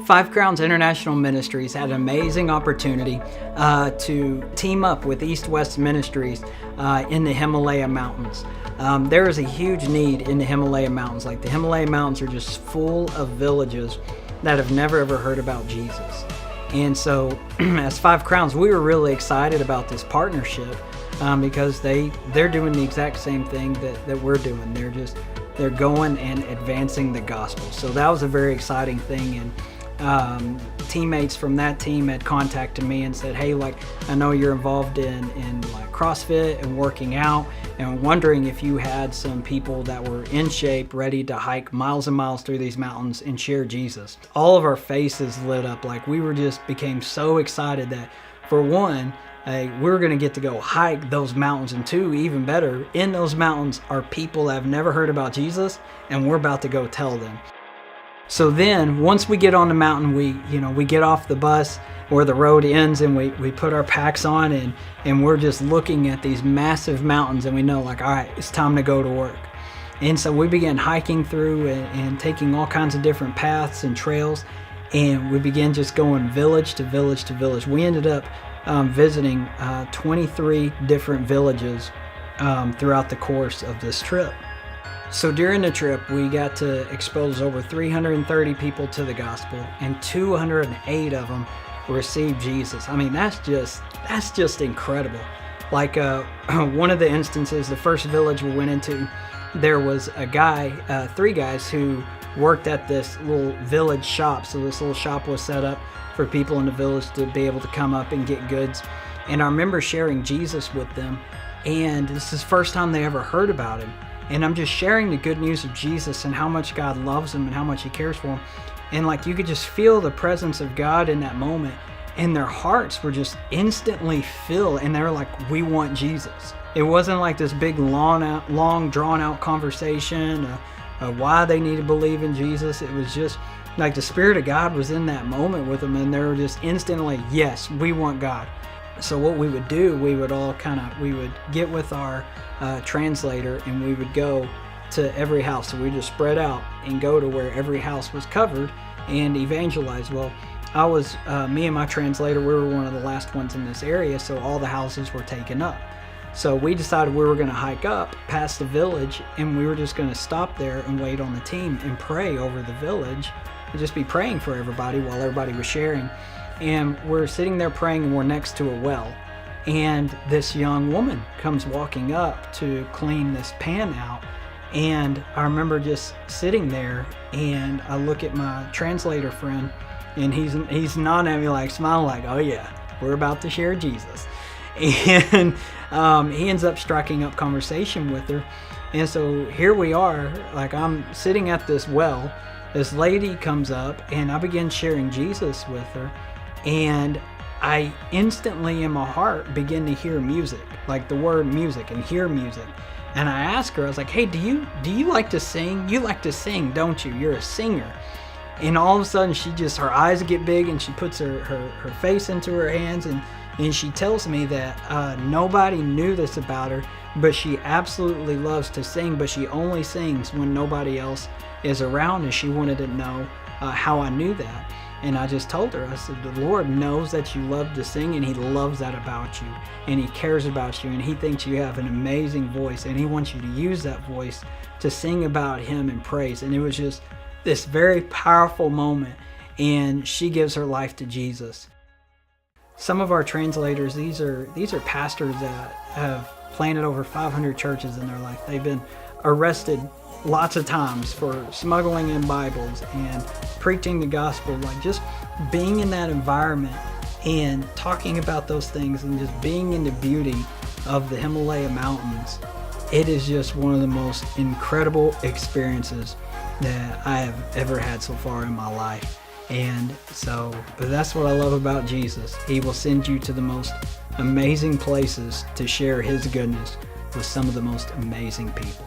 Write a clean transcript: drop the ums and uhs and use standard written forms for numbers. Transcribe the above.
Five Crowns International Ministries had an amazing opportunity to team up with East-West Ministries in the Himalaya Mountains. There is a huge need in the Himalaya Mountains. Like, the Himalaya Mountains are just full of villages that have never ever heard about Jesus. And so as Five Crowns, we were really excited about this partnership because they're doing the exact same thing that we're doing. They're going and advancing the gospel. So that was a very exciting thing. And teammates from that team had contacted me and said, hey, like, I know you're involved in like CrossFit and working out, and wondering if you had some people that were in shape, ready to hike miles and miles through these mountains and share Jesus. All of our faces lit up. Like, we became so excited that, for one, we were going to get to go hike those mountains, and two, even better, in those mountains are people that have never heard about Jesus, and we're about to go tell them. So then, once we get on the mountain, we get off the bus where the road ends, and we put our packs on, and we're just looking at these massive mountains, and we know, like, all right, it's time to go to work. And so we began hiking through and taking all kinds of different paths and trails, and we began just going village to village to village. We ended up visiting 23 different villages throughout the course of this trip. So during the trip, we got to expose over 330 people to the gospel, and 208 of them received Jesus. I mean, that's just incredible. Like, one of the instances, the first village we went into, there was a guy, three guys who worked at this little village shop. So this little shop was set up for people in the village to be able to come up and get goods. And I remember sharing Jesus with them, and this is the first time they ever heard about him. And I'm just sharing the good news of Jesus and how much God loves them and how much he cares for them. And like, you could just feel the presence of God in that moment, and their hearts were just instantly filled, and they were like, we want Jesus. It wasn't like this big long drawn out conversation why they need to believe in Jesus. It was just like the Spirit of God was in that moment with them, and they were just instantly, yes, we want God. So what we would do, we would get with our translator, and we would go to every house. So we just spread out and go to where every house was covered and evangelize. Well, me and my translator, we were one of the last ones in this area, so all the houses were taken up. So we decided we were going to hike up past the village, and we were just going to stop there and wait on the team and pray over the village and just be praying for everybody while everybody was sharing. And we're sitting there praying, and we're next to a well. And this young woman comes walking up to clean this pan out. And I remember just sitting there, and I look at my translator friend, and he's nodding at me, like, smiling, like, oh yeah, we're about to share Jesus. And he ends up striking up conversation with her. And so here we are, like, I'm sitting at this well. This lady comes up, and I begin sharing Jesus with her. And I instantly in my heart begin to hear music, like the word music, and hear music. And I asked her, I was like, hey, do you like to sing? You like to sing, don't you? You're a singer. And all of a sudden, her eyes get big, and she puts her face into her hands, and she tells me that nobody knew this about her, but she absolutely loves to sing, but she only sings when nobody else is around, and she wanted to know how I knew that. And I just told her, I said, the Lord knows that you love to sing, and he loves that about you, and he cares about you, and he thinks you have an amazing voice, and he wants you to use that voice to sing about him and praise. And it was just this very powerful moment, and she gives her life to Jesus. Some of our translators, these are pastors that have planted over 500 churches in their life. They've been arrested lots of times for smuggling in Bibles and preaching the gospel. Like, just being in that environment and talking about those things and just being in the beauty of the Himalaya Mountains, it is just one of the most incredible experiences that I have ever had so far in my life. And so that's what I love about Jesus. He will send you to the most amazing places to share his goodness with some of the most amazing people.